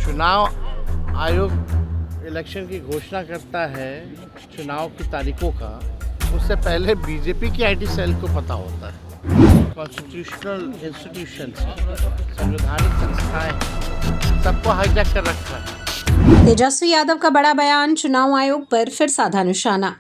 चुनाव आयोग इलेक्शन की घोषणा करता है चुनाव की तारीखों का, उससे पहले बीजेपी की आईटी सेल को पता होता है। कॉन्स्टिट्यूशनल इंस्टीट्यूशंस, संवैधानिक संस्थाएं सबको हाईजैक कर रखा है। तेजस्वी यादव का बड़ा बयान, चुनाव आयोग पर फिर साधा निशाना।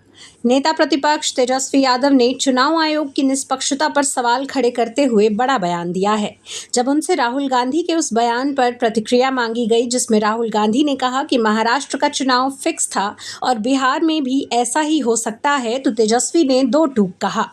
नेता प्रतिपक्ष तेजस्वी यादव ने चुनाव आयोग की निष्पक्षता पर सवाल खड़े करते हुए बड़ा बयान दिया है। जब उनसे राहुल गांधी के उस बयान पर प्रतिक्रिया मांगी गई जिसमें राहुल गांधी ने कहा कि महाराष्ट्र का चुनाव फिक्स था और बिहार में भी ऐसा ही हो सकता है, तो तेजस्वी ने दो टूक कहा।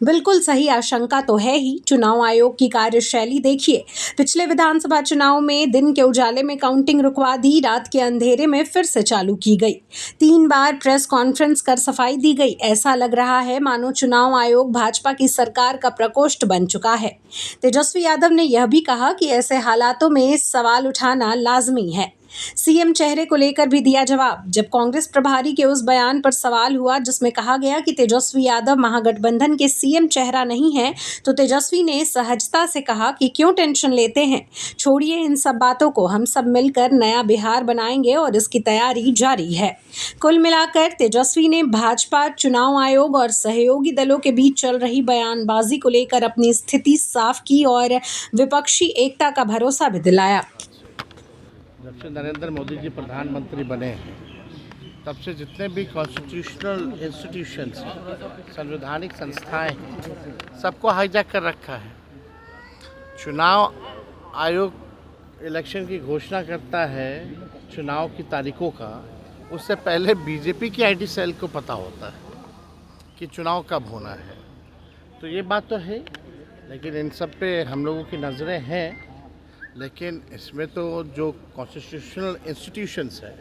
बिल्कुल सही आशंका तो है ही। चुनाव आयोग की कार्यशैली देखिए। पिछले विधानसभा चुनाव में दिन के उजाले में काउंटिंग रुकवा दी, रात के अंधेरे में फिर से चालू की गई। 3 बार प्रेस कॉन्फ्रेंस कर सफाई दी गई। ऐसा लग रहा है मानो चुनाव आयोग भाजपा की सरकार का प्रकोष्ठ बन चुका है। तेजस्वी यादव ने यह भी कहा कि ऐसे हालातों में सवाल उठाना लाजमी है। सीएम चेहरे को लेकर भी दिया जवाब। जब कांग्रेस प्रभारी के उस बयान पर सवाल हुआ जिसमें कहा गया कि तेजस्वी यादव महागठबंधन के सीएम चेहरा नहीं है, तो तेजस्वी ने सहजता से कहा कि क्यों टेंशन लेते हैं, छोड़िए इन सब बातों को, हम सब मिलकर नया बिहार बनाएंगे और इसकी तैयारी जारी है। कुल मिलाकर तेजस्वी ने भाजपा, चुनाव आयोग और सहयोगी दलों के बीच चल रही बयानबाजी को लेकर अपनी स्थिति साफ की और विपक्षी एकता का भरोसा भी दिलाया। जब से नरेंद्र मोदी जी प्रधानमंत्री बने हैं, तब से जितने भी कॉन्स्टिट्यूशनल इंस्टीट्यूशंस, संवैधानिक संस्थाएं सबको हाईजैक कर रखा है। चुनाव आयोग इलेक्शन की घोषणा करता है चुनाव की तारीखों का, उससे पहले बीजेपी की आईटी सेल को पता होता है कि चुनाव कब होना है। तो ये बात तो है, लेकिन इन सब पे हम लोगों की नज़रें हैं। लेकिन इसमें तो जो कॉन्स्टिट्यूशनल इंस्टीट्यूशंस हैं,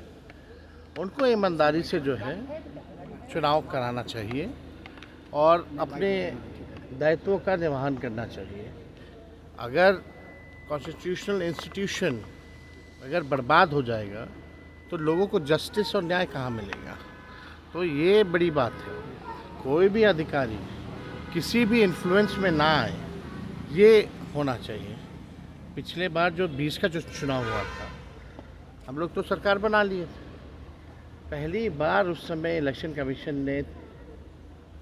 उनको ईमानदारी से जो है चुनाव कराना चाहिए और अपने दायित्वों का निर्वहन करना चाहिए। अगर कॉन्स्टिट्यूशनल इंस्टीट्यूशन अगर बर्बाद हो जाएगा तो लोगों को जस्टिस और न्याय कहाँ मिलेगा। तो ये बड़ी बात है। कोई भी अधिकारी किसी भी इन्फ्लुएंस में ना आए, ये होना चाहिए। पिछले बार जो 20 का जो चुनाव हुआ था, हम लोग तो सरकार बना लिए थे। पहली बार उस समय इलेक्शन कमीशन ने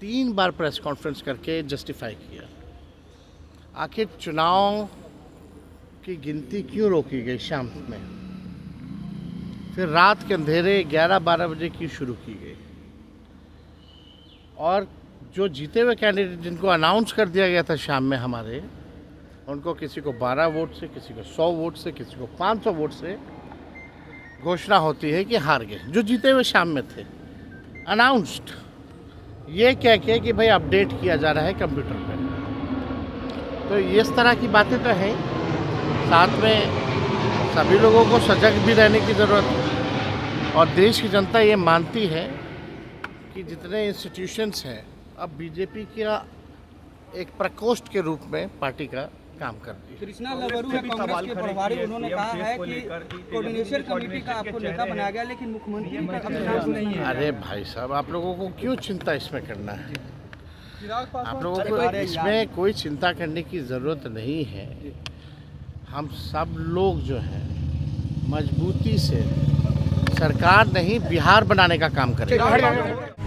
3 बार प्रेस कॉन्फ्रेंस करके जस्टिफाई किया। आखिर चुनाव की गिनती क्यों रोकी गई शाम में, फिर रात के अंधेरे 11-12 बजे की शुरू की गई, और जो जीते हुए कैंडिडेट जिनको अनाउंस कर दिया गया था शाम में हमारे, उनको किसी को 12 वोट से, किसी को 100 वोट से, किसी को 500 वोट से घोषणा होती है कि हार गए, जो जीते हुए शाम में थे। अनाउंस्ड ये कह के कि भाई अपडेट किया जा रहा है कंप्यूटर पे। तो इस तरह की बातें तो हैं। साथ में सभी लोगों को सजग भी रहने की ज़रूरत है, और देश की जनता ये मानती है कि जितने इंस्टीट्यूशंस हैं अब बीजेपी का एक प्रकोष्ठ के रूप में पार्टी का काम कर रही है। कृष्णा लवरू है कांग्रेस के प्रभारी, उन्होंने कहा है कि कोऑर्डिनेशन कमेटी का आपको नेता बनाया गया, लेकिन मुख्यमंत्री का अभिलाष नहीं है। अरे भाई साहब, आप लोगों को क्यों चिंता इसमें करना है? आप लोगों को इसमें कोई चिंता करने की ज़रूरत नहीं है। हम सब लोग जो है मजबूती से सरकार नहीं बिहार बनाने का काम करेंगे।